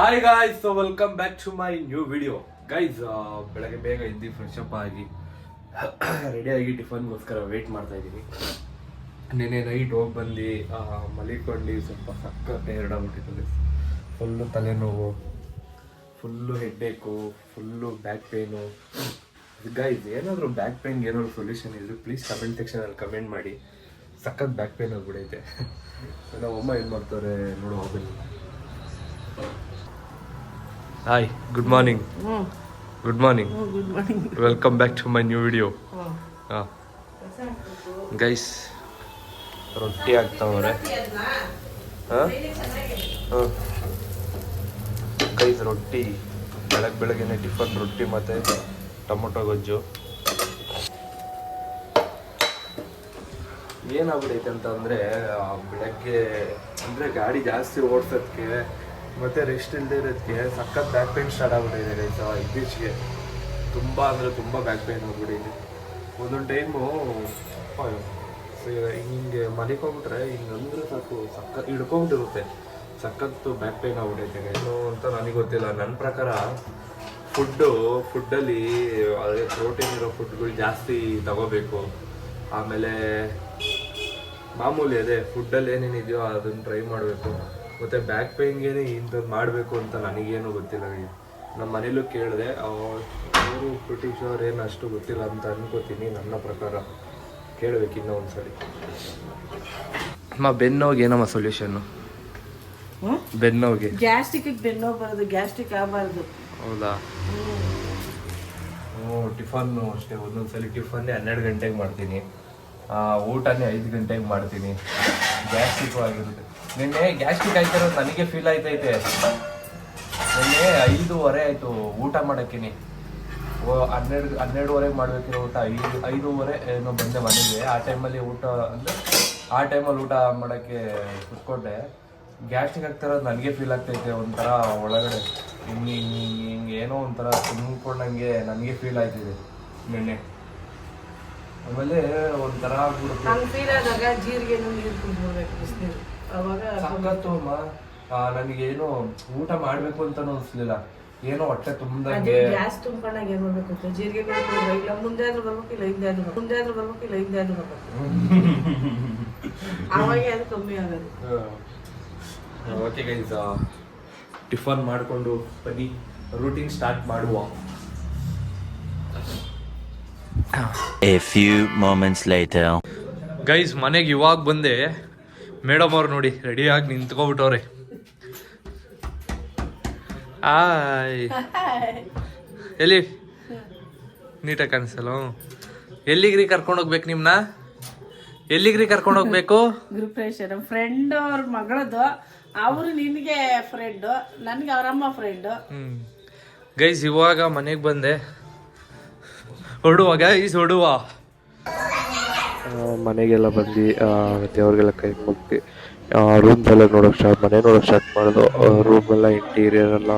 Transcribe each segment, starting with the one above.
Hi guys, so welcome back to my new video. Guys, ಬೆಳಗ್ಗೆ ಬೇಗ ಇದ್ದು fresh up ಆಗಿ ರೆಡಿಯಾಗಿ ಟಿಫನ್ಗೋಸ್ಕರ ವೆಯ್ಟ್ ಮಾಡ್ತಾ ಇದ್ದೀನಿ. ನೆನೆ ನೈಟ್ ಹೋಗಿ ಬಂದು ಮಲಿಕೊಂಡು ಸ್ವಲ್ಪ ಸಕ್ಕ ಎರಡಾಗ್ಬಿಟ್ಟಿರ್ತದೆ. ಫುಲ್ಲು ತಲೆನೋವು, full headache, full back pain. Guys, ಏನಾದರೂ ಬ್ಯಾಕ್ ಪೇನ್ಗೆ ಏನಾದರೂ ಸೊಲ್ಯೂಷನ್ ಇದ್ರೆ ಪ್ಲೀಸ್ ಕಮೆಂಟ್ ಸೆಕ್ಷನಲ್ಲಿ ಕಮೆಂಟ್ ಮಾಡಿ. ಸಖತ್ ಬ್ಯಾಕ್ ಪೇನ್ ಆಗಿಬಿಡೈತೆ. ನಮ್ಮ ಅಮ್ಮ ಏನು ಮಾಡ್ತಾರೆ ನೋಡು. Mobile. Hi, good morning. Good morning. Welcome back to my new video. ಹಾಂ ಗೈಸ್, ರೊಟ್ಟಿ ಆಗ್ತಾವ್ರೆ. ಹಾಂ ಹಾಂ ಗೈಸ್, ರೊಟ್ಟಿ ಬೆಳಗ್ಗೆನೆ ಟಿಫನ್ ರೊಟ್ಟಿ ಮತ್ತು ಟೊಮೊಟೊ ಗೊಜ್ಜು. ಏನಾಗ್ಬಿಡೈತೆ ಅಂತಂದರೆ ಬೆಳಗ್ಗೆ ಅಂದರೆ ಗಾಡಿ ಜಾಸ್ತಿ ಓಡಿಸೋದಕ್ಕೆ ಮತ್ತು ರೆಸ್ಟ್ ಇಲ್ಲದೆ ಇರೋದಕ್ಕೆ ಸಖತ್ ಬ್ಯಾಕ್ ಪೇನ್ ಸ್ಟಾರ್ಟ್ ಆಗ್ಬಿಟ್ಟಿದೆ ಗೈಸ್. ಇತ್ತೀಚೆಗೆ ತುಂಬ ಅಂದರೆ ತುಂಬ ಬ್ಯಾಕ್ ಪೇನ್ ಆಗ್ಬಿಟ್ಟಿದೆ. ಒಂದೊಂದು ಟೈಮು ಹಿಂಗೆ ಮಲಿಕೊಂಡ್ಬಿಟ್ರೆ ಹಿಂಗೆ ಅಂದರೆ ಸಾಕು ಸಖತ್ ಹಿಡ್ಕೊಂಬಿಟ್ಟಿರುತ್ತೆ. ಸಖತ್ತು ಬ್ಯಾಕ್ ಪೇನ್ ಆಗ್ಬಿಟ್ಟೈತೆ. ಏನು ಅಂತ ನನಗೆ ಗೊತ್ತಿಲ್ಲ. ನನ್ನ ಪ್ರಕಾರ ಫುಡ್ಡಲ್ಲಿ ಅದೇ ಪ್ರೋಟೀನ್ ಇರೋ ಫುಡ್ಗಳು ಜಾಸ್ತಿ ತಗೋಬೇಕು. ಆಮೇಲೆ ಮಾಮೂಲಿ ಅದೇ ಫುಡ್ಡಲ್ಲಿ ಏನೇನಿದೆಯೋ ಅದನ್ನು ಟ್ರೈ ಮಾಡಬೇಕು. ಮತ್ತು ಬ್ಯಾಕ್ ಪೇನ್ಗೇನೆ ಇಂಥದ್ದು ಮಾಡಬೇಕು ಅಂತ ನನಗೇನು ಗೊತ್ತಿಲ್ಲ. ನಮ್ಮ ಮನೇಲೂ ಕೇಳಿದೆ, ಅವರು ಬ್ರಿಟಿಷ್ ಅವ್ರು ಏನು ಅಷ್ಟು ಗೊತ್ತಿಲ್ಲ ಅಂತ ಅನ್ಕೋತೀನಿ. ನನ್ನ ಪ್ರಕಾರ ಕೇಳಬೇಕು ಇನ್ನೂ ಒಂದ್ಸರಿ. ಬೆನ್ನೋಗಿ ಏನಮ್ಮ ಸೊಲ್ಯೂಷನ್ನು? ಬೆನ್ನೋಗಿ ಗ್ಯಾಸ್ಟ್ರಿಕ್ ಬೆನ್ನೋಗಿ ಬರೋದು, ಗ್ಯಾಸ್ಟ್ರಿಕ್ ಆಗಬಾರ್ದು. ಹೌದಾ? ಟಿಫನ್ನು ಅಷ್ಟೇ. ಒಂದೊಂದ್ಸಲಿ ಟಿಫನ್ನೇ 12 ಗಂಟೆಗೆ ಮಾಡ್ತೀನಿ, ಊಟನೇ 5 ಗಂಟೆಗೆ ಮಾಡ್ತೀನಿ. ಗ್ಯಾಸ್ಟ್ರಿಕ್ ಆಗಿರುತ್ತೆ. ನಿನ್ನೆ ಗ್ಯಾಸ್ಟ್ರಿಕ್ ಆಯ್ತಿರೋದು ನನಗೆ ಫೀಲ್ ಆಯ್ತೈತೆ. ನಿನ್ನೆ 5:15 ಆಯಿತು ಊಟ ಮಾಡೋಕ್ಕೇನೆ. 12:30 ಮಾಡಬೇಕಿರೋ ಊಟ 5:30 ಏನೋ ಬಂದೆ ಮನೆಗೆ. ಆ ಟೈಮಲ್ಲಿ ಊಟ ಮಾಡೋಕ್ಕೆ ಕುತ್ಕೊಂಡೆ. ಗ್ಯಾಸ್ಟ್ರಿಕ್ ಆಗ್ತಿರೋದು ನನಗೆ ಫೀಲ್ ಆಗ್ತೈತೆ. ಒಂಥರ ಒಳಗಡೆ ಹಿಂಗೆ ಏನೋ ಒಂಥರ ತುಂಬಿಕೊಂಡಂಗೆ ನನಗೆ ಫೀಲ್ ಆಯ್ತಿದೆ ನಿನ್ನೆ. ಆಮೇಲೆ ಒಂಥರ ಜೀರಿಗೆ ನೀರು ಕುಡಿಬೇಕು ಬಿಸಿನೀರು. ಅವಾಗ ಸಖತ್ತು ಅಮ್ಮ. ನನಗೇನು ಊಟ ಮಾಡಬೇಕು ಅಂತಲೂ ಅನಿಸ್ಲಿಲ್ಲ. ಏನೋ ಹೊಟ್ಟೆ ತುಂಬ್ದಂಗೆ. ಗ್ಯಾಸ್ ತುಂಬ್ಕೊಂಡಾಗ ಏನು ಮಾಡಬೇಕು? ಜೀರಿಗೆ ಇಲ್ಲ ಮುಂದೆ ಆದ್ರೂ ಬರ್ಬೇಕು, ಇಲ್ಲ ಹಿಂದೆ ಆದ್ರೂ ಬರ್ಬೇಕು, ಇಲ್ಲ ಹಿಂದೆ ಆದ್ರೂ ಬರ್ಬೇಕು. ಅವಾಗ ಅದು ಕಮ್ಮಿ ಆಗೋದು. ಓಕೆ ಗೈಸ್, ಟಿಫನ್ ಮಾಡಿಕೊಂಡು ಬನ್ನಿ ರೂಟೀನ್ ಸ್ಟಾರ್ಟ್ ಮಾಡುವ. A few moments later. Guys, ಮನೆಗೆ ಇವಾಗ ಬಂದೆ. ಮೇಡಮ್ ಅವ್ರು ನೋಡಿ ರೆಡಿಯಾಗಿ ನಿಂತ್ಕೊಬಿಟ್ಟವ್ರೆ. ಆಯ್, ಎಲ್ಲಿ ನೀಟಾಗಿ ಕಾಣಿಸಲ್ಲ. ಎಲ್ಲಿಗ್ರಿ ಕರ್ಕೊಂಡೋಗ್ಬೇಕು ನಿಮ್ಮನ್ನ? ಎಲ್ಲಿಗ್ರಿ ಕರ್ಕೊಂಡೋಗ್ಬೇಕು? ಗ್ರೂಪ್ರೇಷನ್ ನಮ್ಮ ಫ್ರೆಂಡ್ ಅವ್ರ ಮಗಳದು. ಅವರು ನಿನಗೆ ಫ್ರೆಂಡು, ನನಗೆ ಅವರಮ್ಮ ಫ್ರೆಂಡು. ಗೈಸ್, ಇವಾಗ ಮನೆಗೆ ಬಂದೆ. ಹೊರಡುವ ಗೈಸ್, ಹೊರಡುವ. ಮನೆಗೆಲ್ಲ ಬಂದು ದೇವ್ರಿಗೆಲ್ಲ ಕೈ ಮುಗ್ದು ರೂಮ್ಸ್ ಎಲ್ಲ ಮನೆ ನೋಡೋಕೆ ಸ್ಟಾರ್ಟ್ ಮಾಡೋದು. ರೂಮೆಲ್ಲ ಇಂಟೀರಿಯರ್ ಎಲ್ಲ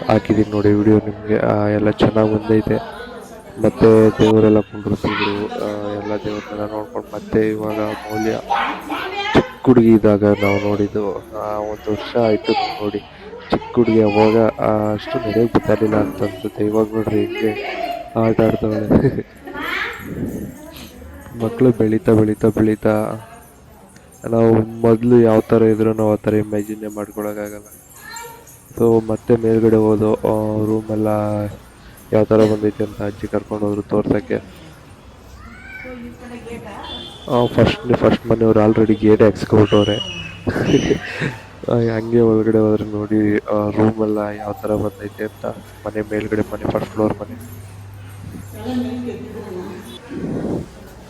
ಹಾಕಿದ್ದೀನಿ ನೋಡಿ ವಿಡಿಯೋ ನಿಮಗೆ. ಎಲ್ಲ ಚೆನ್ನಾಗಿ ಬಂದೈತೆ. ಮತ್ತು ದೇವರೆಲ್ಲ ಕುಂಡ್ರಿಸಿದ್ರು. ಎಲ್ಲ ದೇವ್ರನ್ನೆಲ್ಲ ನೋಡ್ಕೊಂಡು ಮತ್ತೆ ಇವಾಗ ಮೌಲ್ಯ ಚಿಕ್ಕ ಹುಡುಗಿ ಇದ್ದಾಗ ನಾವು ನೋಡಿದ್ದು. 1 ವರ್ಷ ಆಯಿತು ನೋಡಿ. ಚಿಕ್ಕ ಹುಡುಗಿ ಅವಾಗ ಅಷ್ಟು ನಡೆಯೋಕ್ಕೆ ಗೊತ್ತಾಗಲಿಲ್ಲ ಅಂತ ಅನ್ಸುತ್ತೆ. ಇವಾಗ ನೋಡ್ರಿ ಹಿಂಗೆ ಆಟ ಆಡ್ತಾಳೆ. ಮಕ್ಕಳು ಬೆಳೀತಾ ನಾವು ಮೊದಲು ಯಾವ ಥರ ಇದ್ರೂ ನಾವು ಆ ಥರ ಇಮ್ಯಾಜಿನ್ನೇ ಮಾಡ್ಕೊಳಕ್ಕಾಗಲ್ಲ. ಸೊ ಮತ್ತೆ ಮೇಲ್ಗಡೆ ಹೋದು ರೂಮೆಲ್ಲ ಯಾವ ಥರ ಬಂದೈತೆ ಅಂತ ಅಜ್ಜಿ ಕರ್ಕೊಂಡು ಹೋದ್ರು ತೋರ್ಸೋಕ್ಕೆ. ಫಸ್ಟ್ ಮನೆಯವ್ರು ಆಲ್ರೆಡಿ ಗೇಟ್ ಹಾಕ್ಸ್ಕೊಬಿಟ್ಟವ್ರೆ. ಹಂಗೆ ಒಳಗಡೆ ಹೋದ್ರೆ ನೋಡಿ ರೂಮೆಲ್ಲ ಯಾವ ಥರ ಬಂದೈತೆ ಅಂತ. ಮನೆ ಮೇಲ್ಗಡೆ ಮನೆ, ಫಸ್ಟ್ ಫ್ಲೋರ್ ಮನೆ.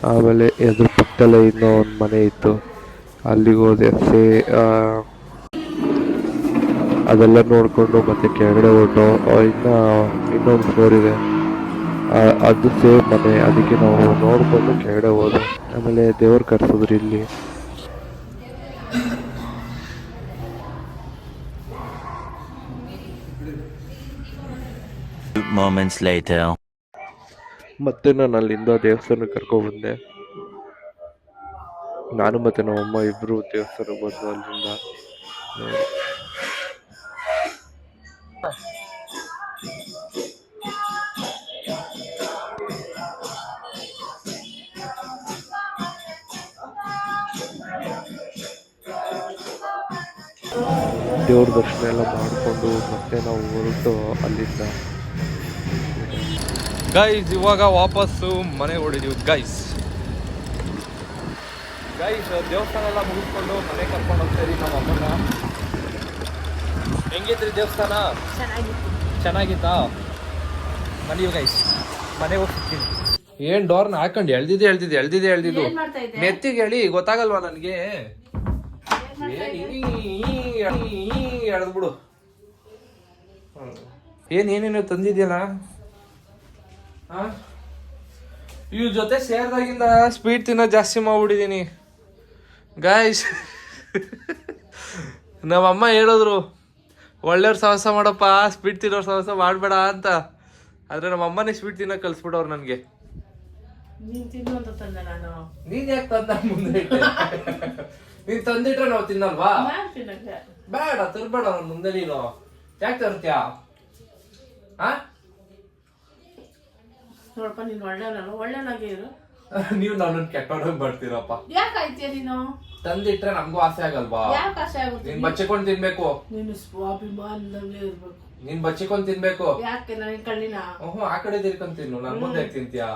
ಆಮೇಲೆ ಎದುರು ಪಕ್ಕದಲ್ಲೇ ಇನ್ನೂ ಒಂದು ಮನೆ ಇತ್ತು, ಅಲ್ಲಿಗೆ ಹೋದೆ. ಅದೆಲ್ಲ ನೋಡಿಕೊಂಡು ಮತ್ತೆ ಕೆಳಗಡೆ ಹೊರಟು ಇನ್ನೊಂದು ಫ್ಲೋರ್ ಇದೆ, ಅದು ಸೇಮ್ ಮನೆ. ಅದಕ್ಕೆ ನಾವು ನೋಡಿಕೊಂಡು ಕೆಳಗಡೆ ಹೋದೆ. ಆಮೇಲೆ ದೇವ್ರು ಕರ್ಸಿದ್ರು ಇಲ್ಲಿ. Moments later. ಮತ್ತೆ ನಾನು ಅಲ್ಲಿಂದ ದೇವಸ್ಥಾನಕ್ಕೆ ಕರ್ಕೊಬಂದೆ. ನಾನು ಮತ್ತು ನಮ್ಮಮ್ಮ ಇಬ್ಬರು ದೇವಸ್ಥಾನಕ್ಕೆ ಬಂದು ಅಲ್ಲಿಂದ ದೇವ್ರ ದರ್ಶನ ಎಲ್ಲ ಮಾಡಿಕೊಂಡು ಮತ್ತೆ ನಾವು ಹೊರಟು ಅಲ್ಲಿಂದ ಗೈಸ್ ಇವಾಗ ವಾಪಸ್ಸು ಮನೆಗೆ ಹೊಡಿದೀವಿ ಗೈಸ್ ದೇವಸ್ಥಾನ ಎಲ್ಲ ಮುಗಿಸ್ಕೊಂಡು ಮನೆ ಕರ್ಕೊಂಡು ಹೋಗ್ತಾಯಿದ್ದೀವಿ ನಮ್ಮ ಅಮ್ಮನ. ಹೆಂಗಿದ್ರಿ ದೇವಸ್ಥಾನ? ಚೆನ್ನಾಗಿತ್ತಾ? ಮನೆಯು ಗೈಸ್ ಮನೆಗೆ ಹೋಗ್ತೀನಿ. ಏನ್ ಡೋರ್ನ ಹಾಕೊಂಡು ಎಳ್ದಿದ್ದು ನೆತ್ತಿಗೆ ಹೇಳಿ ಗೊತ್ತಾಗಲ್ವಾ ನನಗೆ? ಎಳ್ದ್ಬಿಡು. ಏನೇನೇನು ತಂದಿದ್ಯಲ್ಲ ಇವ್ರ ಜೊತೆ ಸೇರಿದಾಗಿಂದ ಸ್ವೀಟ್ ತಿನ್ನೋ ಜಾಸ್ತಿ ಮಾಡ್ಬಿಟ್ಟಿದೀನಿ ಗಾಯ್ಸ್. ನಮ್ಮಮ್ಮ ಹೇಳಿದ್ರು ಒಳ್ಳೆಯವ್ರ ಸಹವಾಸ ಮಾಡಪ್ಪ, ಸ್ವೀಟ್ ತಿನ್ನೋರ್ ಸಹವಾಸ ಮಾಡಬೇಡ ಅಂತ. ಆದ್ರೆ ನಮ್ಮಮ್ಮನೇ ಸ್ವೀಟ್ ತಿನ್ನೋ ಕಲ್ಸ್ಬಿಡವ್ರು ನನಗೆ. ನೀನ್ ಯಾಕೆ ತಂದ ಮುಂದೆ ನೀನ್ ತಂದಿಟ್ರೆ ನಾವು ತಿನ್ನಲ್ವಾ? ಬೇಡ ತರ್ಬೇಡ ನನ್ ಮುಂದೆ. ನೀನು ಯಾಕೆ ತರ್ತೀಯ? ನೋಡಪ್ಪ ನೀನ್ ಒಳ್ಳೆನಾಗೆ ಇರು. ನೀವು ನನ್ನ ಕೆಟ್ಟೋಡಂಗ್ ಬರ್ತೀರಪ್ಪ. ಯಾಕಾಯ್ತೀಯ ನೀನು? ತಂದಿಟ್ರೆ ನಮ್ಗೂ ಆಸೆ ಆಗಲ್ವಾ? ಯಾಕೆ ಆಸೆ ಆಗುತ್ತೆ? ನೀನ್ ಬಚ್ಚಿಕೊಂಡ್ ತಿನ್ಬೇಕು. ನೀನು ಸ್ವಾಭಿಮಾನದಲ್ಲೇ ಇರ್ಬೇಕು. ನೀನ್ ಬಚ್ಚಿಕೊಂಡ್ ತಿನ್ಬೇಕು. ಯಾಕೆ ನನಗೆ ಕಣ್ಣಿನ? ಆ ಕಡೆ ತಿರ್ಕೊಂಡ್ ತಿನ್ನು, ನನ್ ಮುಂದೆ ಯಾಕೆ ತಿಂತೀಯ?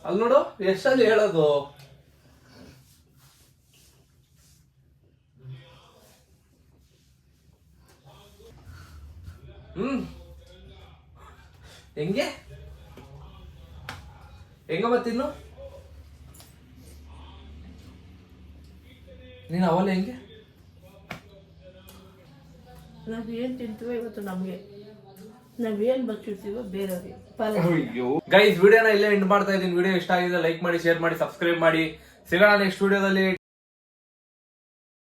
ಅಲ್ಲಿ ನೋಡು ಎಷ್ಟಲ್ಲಿ ಹೇಳೋದು. ಹೆಂಗಮ್ಮ ತಿನ್ನು. ನೀನು ಅವಲ್ಲ ಹೆಂಗೆ? ನಾವೇನ್ ತಿಂತೀವೋ ಇವತ್ತು ನಮ್ಗೆ, ನಾವೇನ್ ಬಚ್ಚಿಡ್ತೀವೋ ಬೇರೆಯವ್ರಿಗೆ. ಗೈಸ್ ವಿಡಿಯೋನ ಇಲ್ಲೇ ಎಂಡ್ ಮಾಡ್ತಾ ಇದೀನಿ. ವಿಡಿಯೋ ಇಷ್ಟ ಆಗಿದೆ ಲೈಕ್ ಮಾಡಿ, ಶೇರ್ ಮಾಡಿ, ಸಬ್ಸ್ಕ್ರೈಬ್ ಮಾಡಿ. ಸಿಗೋಣ ನೆಕ್ಸ್ಟ್ ವಿಡಿಯೋದಲ್ಲಿ.